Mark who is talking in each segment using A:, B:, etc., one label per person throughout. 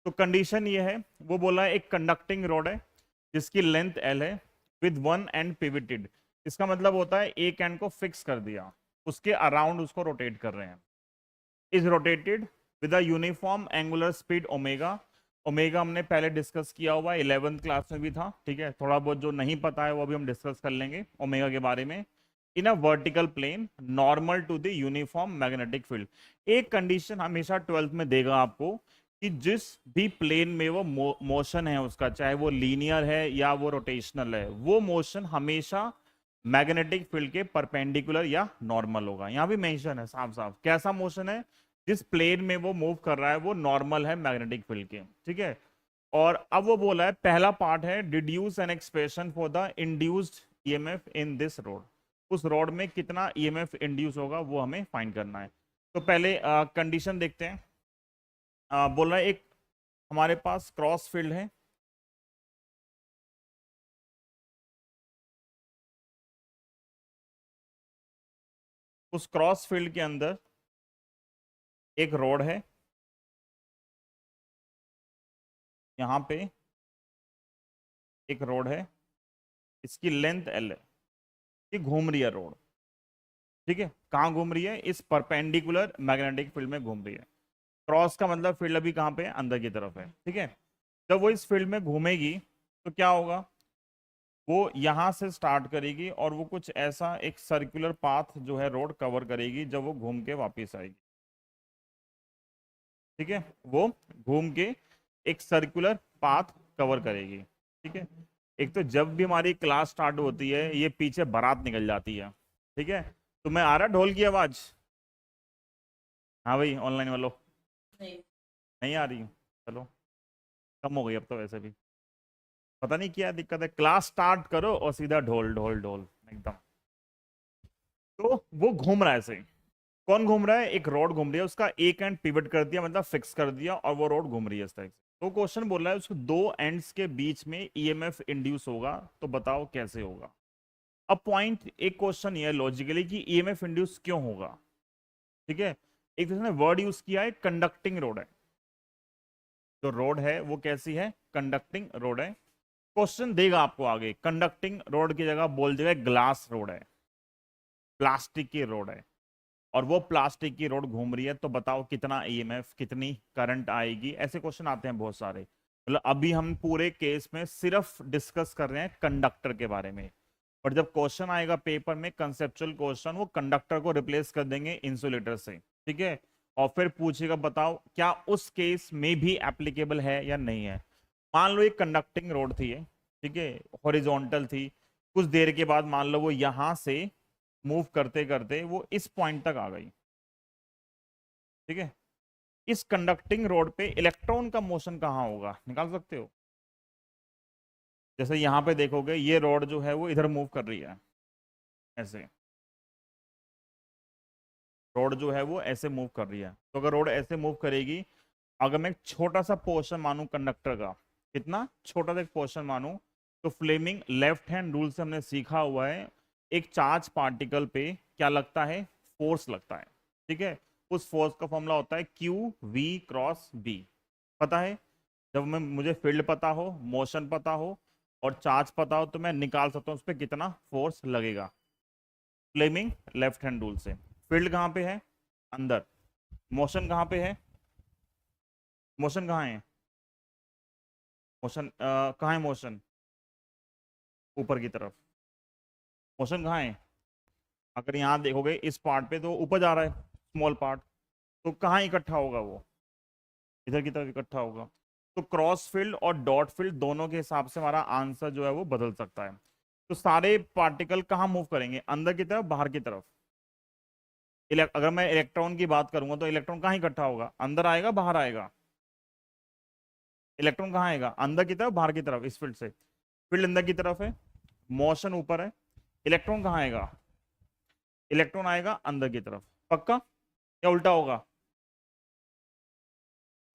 A: तो कंडीशन ये है, वो बोला है एक कंडक्टिंग रॉड है जिसकी लेंथ एल है विद वन एंड पिविटेड। इसका मतलब होता है एक एंड को फिक्स कर दिया, उसके अराउंड उसको रोटेट कर रहे हैं। Is rotated with a uniform angular speed omega. Omega हमने पहले डिस्कस किया हुआ, 11th क्लास में भी था, ठीक है। थोड़ा बहुत जो नहीं पता है वो भी हम डिस्कस कर लेंगे ओमेगा के बारे में। In a vertical plane normal to the uniform magnetic field. एक कंडीशन हमेशा 12th में देगा आपको कि जिस भी प्लेन में वो मोशन है उसका, चाहे वो लीनियर है या वो रोटेशनल है, वो मोशन हमेशा मैग्नेटिक फील्ड के परपेंडिकुलर या नॉर्मल होगा। यहां भी मेंशन है साफ साफ कैसा मोशन है, जिस प्लेन में वो मूव कर रहा है वो नॉर्मल है मैग्नेटिक फील्ड के, ठीक है। और अब वो बोला है पहला पार्ट है deduce an expression for the induced EMF in this road. उस रोड में कितना ईएमएफ इंड्यूस होगा वो हमें फाइंड करना है। तो पहले कंडीशन देखते हैं। बोल रहा है एक हमारे पास क्रॉस फील्ड है, उस क्रॉस फील्ड के अंदर एक रोड है, यहां पे एक रोड है, इसकी लेंथ एल है, ये घूम रही है रोड, ठीक है। कहाँ घूम रही है? इस परपेंडिकुलर मैग्नेटिक फील्ड में घूम रही है। क्रॉस का मतलब फील्ड अभी कहाँ पे है? अंदर की तरफ है, ठीक है। जब वो इस फील्ड में घूमेगी तो क्या होगा, वो यहां से स्टार्ट करेगी और वो कुछ ऐसा एक सर्कुलर पाथ जो है रोड कवर करेगी जब वो घूम के वापस आएगी, ठीक है। वो घूम के एक सर्कुलर पाथ कवर करेगी, ठीक है। एक तो जब भी हमारी क्लास स्टार्ट होती है ये पीछे बारात निकल जाती है, ठीक है। तो मैं आ रहा ढोल की आवाज? हाँ भाई ऑनलाइन वालों,
B: नहीं।
A: नहीं आ रही हूँ? चलो कम हो गई अब तो, वैसे भी पता नहीं क्या दिक्कत है। क्लास स्टार्ट करो और सीधा ढोल ढोल ढोल एकदम। तो वो घूम रहा है ऐसे। कौन घूम रहा है? एक रोड घूम रही है, उसका एक एंड पिवट कर दिया मतलब फिक्स कर दिया और वो रोड घूम रही है इस तरह से। तो क्वेश्चन बोल रहा है उसको दो एंड्स के बीच में ईएमएफ इंड्यूस होगा, तो बताओ कैसे होगा। अब पॉइंट एक क्वेश्चन ये है लॉजिकली कि ईएमएफ इंड्यूस क्यों होगा, ठीक है। एक तो वर्ड यूज किया है कंडक्टिंग रोड है, जो रोड है वो कैसी है? कंडक्टिंग रोड है। क्वेश्चन देगा आपको आगे, कंडक्टिंग रोड की जगह बोल देगा ग्लास रोड है, प्लास्टिक की रोड है, और वो प्लास्टिक की रोड घूम रही है, तो बताओ कितना ईएमएफ, कितनी करंट आएगी। ऐसे क्वेश्चन आते हैं बहुत सारे। मतलब अभी हम पूरे केस में सिर्फ डिस्कस कर रहे हैं कंडक्टर के बारे में, और जब क्वेश्चन आएगा पेपर में कंसेप्चुअल क्वेश्चन, वो कंडक्टर को रिप्लेस कर देंगे इंसुलेटर से, ठीक है। और फिर पूछेगा बताओ क्या उस केस में भी एप्लीकेबल है या नहीं है। मान लो एक कंडक्टिंग रोड थी ये, ठीक है, हॉरिजॉन्टल थी। कुछ देर के बाद मान लो वो यहां से मूव करते करते वो इस पॉइंट तक आ गई, ठीक है। इस कंडक्टिंग रोड पे इलेक्ट्रॉन का मोशन कहाँ होगा, निकाल सकते हो? जैसे यहां पे देखोगे ये रोड जो है वो इधर मूव कर रही है ऐसे, रोड जो है वो ऐसे मूव कर रही है। तो अगर रोड ऐसे मूव करेगी, अगर मैं एक छोटा सा पोर्शन मानूं कंडक्टर का, कितना छोटा सा एक पोर्शन मानूं, तो फ्लेमिंग लेफ्ट हैंड रूल से हमने सीखा हुआ है एक चार्ज पार्टिकल पे क्या लगता है? फोर्स लगता है, ठीक है। उस फोर्स का फॉर्मूला होता है क्यू वी क्रॉस बी, पता है। जब मैं मुझे फील्ड पता हो, मोशन पता हो और चार्ज पता हो, तो मैं निकाल सकता हूँ उस पर कितना फोर्स लगेगा, फ्लेमिंग लेफ्ट हैंड रूल से। फील्ड कहाँ पे है? अंदर। मोशन कहाँ पे है? मोशन कहाँ है? मोशन कहाँ है? मोशन ऊपर की तरफ। मोशन कहाँ है? अगर यहाँ देखोगे इस पार्ट पे तो ऊपर जा रहा है स्मॉल पार्ट, तो कहाँ इकट्ठा होगा वो? इधर की तरफ इकट्ठा होगा। तो क्रॉस फील्ड और डॉट फील्ड दोनों के हिसाब से हमारा आंसर जो है वो बदल सकता है। तो सारे पार्टिकल कहाँ मूव करेंगे? अंदर की तरफ, बाहर की तरफ। अगर मैं इलेक्ट्रॉन की बात करूंगा तो इलेक्ट्रॉन कहाँ इकट्ठा होगा? अंदर आएगा, बाहर आएगा? इलेक्ट्रॉन कहाँ आएगा? अंदर की तरफ, बाहर की तरफ। इस फील्ड से फील्ड अंदर की तरफ है, मोशन ऊपर है, इलेक्ट्रॉन कहाँ आएगा? इलेक्ट्रॉन आएगा अंदर की तरफ। पक्का या उल्टा होगा?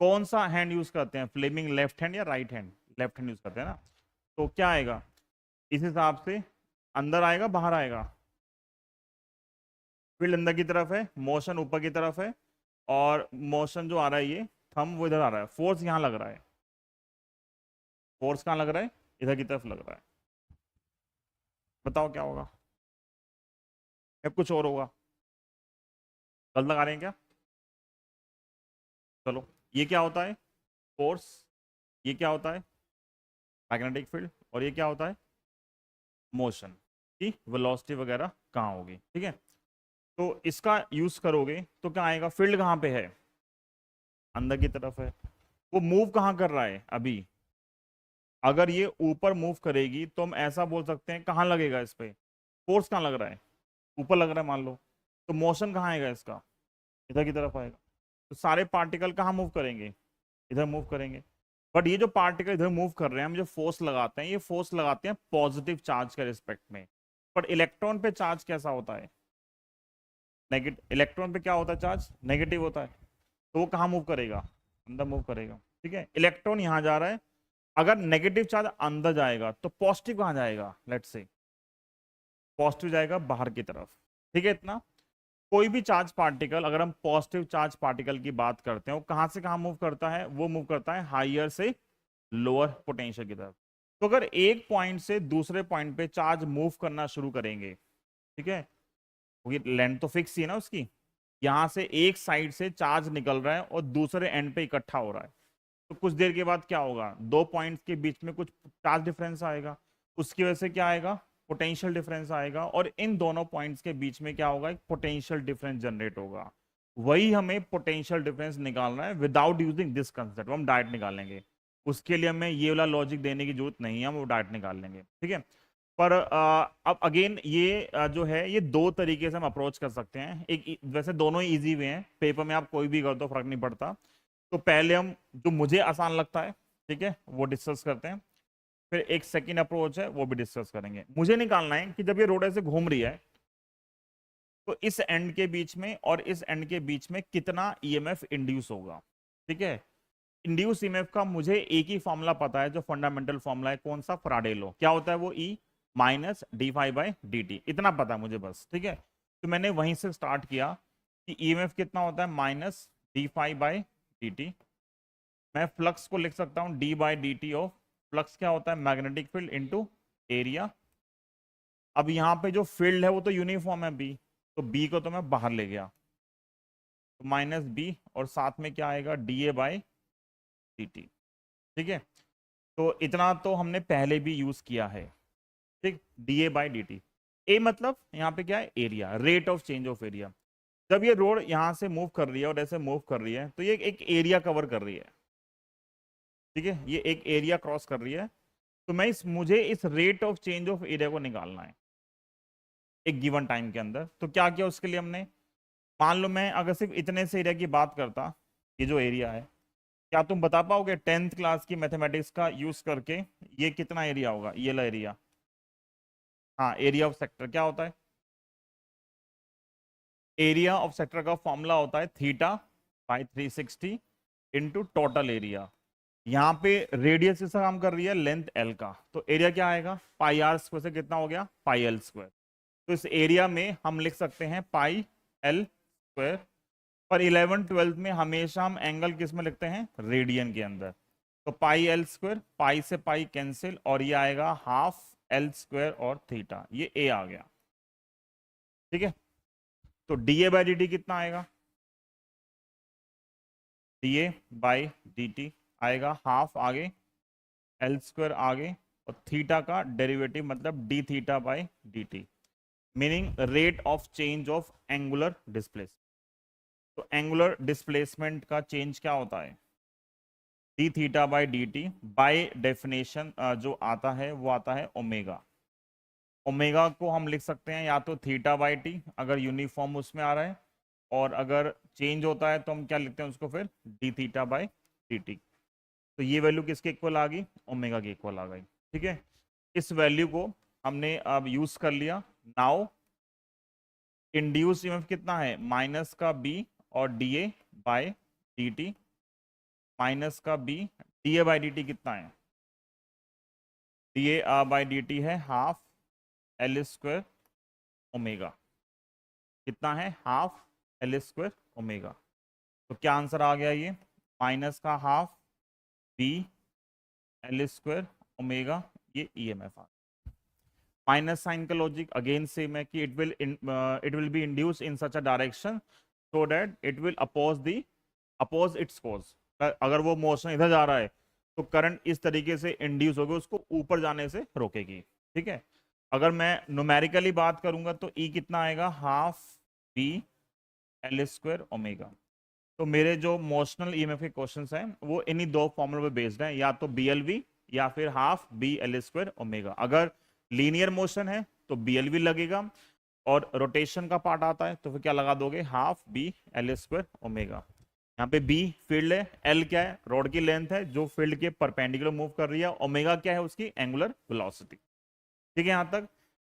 A: कौन सा हैंड यूज करते हैं, फ्लेमिंग लेफ्ट हैंड या right hand? Left hand use करते हैं ना। तो क्या आएगा इस हिसाब से? अंदर आएगा, बाहर आएगा? फील्ड अंदर की तरफ है, मोशन ऊपर की तरफ है, और मोशन जो आ रहा है ये थंब वो इधर आ रहा है, फोर्स यहाँ लग रहा है, फोर्स कहाँ लग रहा है, इधर की तरफ लग रहा है। बताओ क्या होगा, या कुछ और होगा? गलत लगा रहे हैं क्या? चलो, ये क्या होता है, फोर्स, ये क्या होता है, मैग्नेटिक फील्ड, और ये क्या होता है, मोशन की वेलोसिटी वगैरह कहाँ होगी, ठीक है। तो इसका यूज करोगे तो क्या आएगा, फील्ड कहाँ पे है, अंदर की तरफ है। वो मूव कहाँ कर रहा है अभी, अगर ये ऊपर मूव करेगी तो हम ऐसा बोल सकते हैं कहाँ लगेगा इस पे, फोर्स कहाँ लग रहा है, ऊपर लग रहा है मान लो, तो मोशन कहाँ आएगा इसका, इधर की तरफ आएगा। तो सारे पार्टिकल कहाँ मूव करेंगे, इधर मूव करेंगे। बट ये जो पार्टिकल इधर मूव कर रहे हैं, हम जो फोर्स लगाते हैं, ये फोर्स लगाते हैं पॉजिटिव चार्ज के रिस्पेक्ट में। पर इलेक्ट्रॉन पे चार्ज कैसा होता है, नेगेटिव। इलेक्ट्रॉन पे क्या होता है, चार्ज नेगेटिव होता है। तो वो कहाँ मूव करेगा, अंदर मूव करेगा, ठीक है। इलेक्ट्रॉन यहाँ जा रहा है, अगर नेगेटिव चार्ज अंदर जाएगा तो पॉजिटिव कहाँ जाएगा, लेट्स से पॉजिटिव जाएगा बाहर की तरफ, ठीक है। इतना कोई भी चार्ज पार्टिकल, अगर हम पॉजिटिव चार्ज पार्टिकल की बात करते हैं, वो कहां से कहां मूव करता है, वो मूव करता है हाइयर से लोअर पोटेंशियल की तरफ। तो अगर एक पॉइंट से दूसरे पॉइंट पे चार्ज मूव करना शुरू करेंगे, ठीक है, क्योंकि लेंथ तो फिक्स ही है ना उसकी, यहां से एक साइड से चार्ज निकल रहा है और दूसरे एंड पे इकट्ठा हो रहा है, तो कुछ देर के बाद क्या होगा, दो पॉइंट्स के बीच में कुछ चार्ज डिफरेंस आएगा, उसकी वजह से क्या आएगा, पोटेंशियल डिफरेंस आएगा, और इन दोनों पॉइंट्स के बीच में क्या होगा, एक पोटेंशियल डिफरेंस जनरेट होगा। वही हमें पोटेंशियल डिफरेंस निकालना है विदाउट यूजिंग दिस कंसेप्ट, हम डायरेक्ट निकालेंगे। उसके लिए हमें ये वाला लॉजिक देने की जरूरत नहीं है, हम वो डायरेक्ट निकाल लेंगे, ठीक है। पर अब अगेन ये जो है, ये दो तरीके से हम अप्रोच कर सकते हैं। एक वैसे दोनों ही इजी वे हैं, पेपर में आप कोई भी कर दो फर्क नहीं पड़ता। तो पहले हम जो मुझे आसान लगता है, ठीक है, वो डिस्कस करते हैं। फिर एक सेकंड अप्रोच है, वो भी डिस्कस करेंगे। मुझे निकालना है कि जब ये रोड ऐसे घूम रही है, तो इस एंड के बीच में और इस एंड के बीच में कितना ईएमएफ इंड्यूस होगा, ठीक है। इंड्यूस ईएमएफ का मुझे एक ही फॉर्मूला पता है, जो फंडामेंटल फॉर्मूला है, कौन सा, फराडे लॉ। क्या होता है वो, E minus d phi by d t, इतना पता है मुझे बस, ठीक है। तो मैंने वहीं से स्टार्ट किया कि ईएमएफ कितना होता है, minus d phi by d t. मैं फ्लक्स को लिख सकता हूं d by d t of, flux क्या होता है, मैग्नेटिक फील्ड इनटू एरिया। अब यहाँ पे जो फील्ड है वो तो यूनिफॉर्म है बी, तो बी को तो मैं बाहर ले गया, तो माइनस बी, और साथ में क्या आएगा, D A by d T, ठीक है। तो इतना तो हमने पहले भी यूज किया है, ठीक, d A by d t. A मतलब यहाँ पे क्या है, area, rate of change of area. जब ये रोड यहाँ से मूव कर रही है और ऐसे मूव कर रही है, तो ये एक एरिया कवर कर रही है, ठीक है, ये एक एरिया क्रॉस कर रही है। तो मैं मुझे इस rate of change of area को निकालना है एक गिवन टाइम के अंदर। तो क्या किया उसके लिए हमने, मान लो मैं अगर सिर्फ इतने से एरिया की बात करता, ये जो एरिया है, क्या तुम बता पाओगे 10th क्लास की मैथमेटिक्स का यूज करके ये कितना एरिया होगा, ये ला एरिया। हाँ, एरिया ऑफ सेक्टर क्या होता है, एरिया ऑफ सेक्टर का फॉर्मूला होता है theta by 360 into total area. यहाँ पे रेडियस किसका काम कर रही है, लेंथ एल का, तो एरिया क्या आएगा, पाई आर स्क्वायर से कितना हो गया, पाई एल स्क्वायर। तो इस एरिया में हम लिख सकते हैं पाई एल स्क्वायर। पर 11 12 में हमेशा हम एंगल किस में लिखते हैं, रेडियन के अंदर। तो पाई एल स्क्वायर, पाई से पाई कैंसिल, और ये आएगा हाफ एल स्क्वायर और थीटा, ये ए आ गया, ठीक है। तो D A by d t कितना आएगा, D A by d T आएगा हाफ आगे, एल स्क्वायर आगे, और थीटा का डेरिवेटिव मतलब D theta by d T, meaning rate of change of angular displacement. तो एंगुलर डिस्प्लेसमेंट का चेंज क्या होता है, D theta by d T. By definition जो आता है वो आता है ओमेगा। ओमेगा को हम लिख सकते हैं या तो थीटा बाई टी अगर यूनिफॉर्म उसमें आ रहा है, और अगर चेंज होता है तो हम क्या लिखते हैं उसको फिर, D theta by d T. तो ये वैल्यू किसके इक्वल आ गई, ओमेगा के इक्वल आ गई, ठीक है। इस वैल्यू को हमने अब यूज कर लिया। नाउ इंड्यूस ईएमएफ कितना है, माइनस का बी और d A by d t, minus का B, d A by d t कितना है, d A by d t है हाफ एल स्क्वायर ओमेगा, कितना है, हाफ एल स्क्वायर ओमेगा। तो क्या आंसर आ गया ये, माइनस का half B L square omega, ये ईएमएफ आ। माइनस साइन का लॉजिक अगेन सेम है कि it will be induce in such a direction so that it will oppose its course. अगर वो मोशन इधर जा रहा है तो करंट इस तरीके से इंड्यूस होगी, उसको ऊपर जाने से रोकेगी। ठीक है, अगर मैं न्यूमेरिकली बात करूंगा तो ई कितना आएगा, half B L square omega. तो मेरे जो मोशनल ईएमएफ के क्वेश्चंस हैं वो इन्हीं दो फॉर्मूला पे बेस्ड हैं, या तो बीएलवी या फिर half B L square omega. अगर लीनियर मोशन है तो बीएलवी लगेगा, और रोटेशन का पार्ट आता है तो फिर क्या लगा दोगे, half B L square omega. यहाँ पे बी फील्ड है, एल क्या है, रोड की लेंथ है जो फील्ड के परपेंडिकुलर मूव कर रही है, ओमेगा क्या है, उसकी एंगुलर वेलोसिटी। ठीक है यहाँ तक।